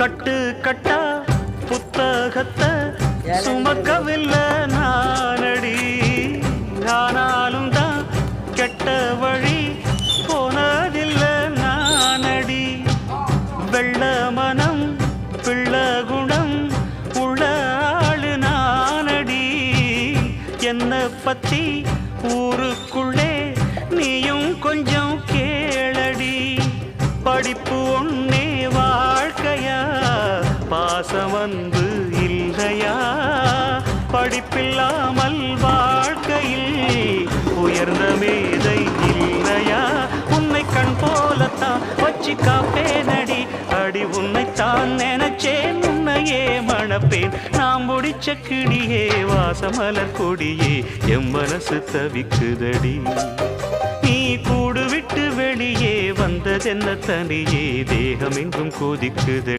கட்டு கட்டா புத்தகத்தை சுமக்கவில்லை நானடி, ஆனாலும் தான் கெட்ட வழி போனதில்லை நானடி. வெள்ள மனம் பிள்ள குணம் உள்ள ஆளு நானடி. என்ன பத்தி ஊருக்குள்ளே நீயும் கொஞ்சம் கேளடி. படிப்பு ஒன்னே வாழ்க்கையா, பாசம் வந்து இல்லையா? படிப்பில்லாமல் வாழ்க்கையில் உயர்ந்த மேதை இல்லையா? உன்னை கண் போலத்தான் வச்சு காப்பேனடி. அடி உன்னைத்தான் நினைச்சேன், உன்னையே மணப்பேன். நாம் முடிச்ச கிளியே வாசமலர் கொடியே, எம் மனசு தவிக்குதடி. நீ கூடு விட்டு வெளியே வந்ததென்ன தனியே, தேகம் எங்கும் கொதிக்குது.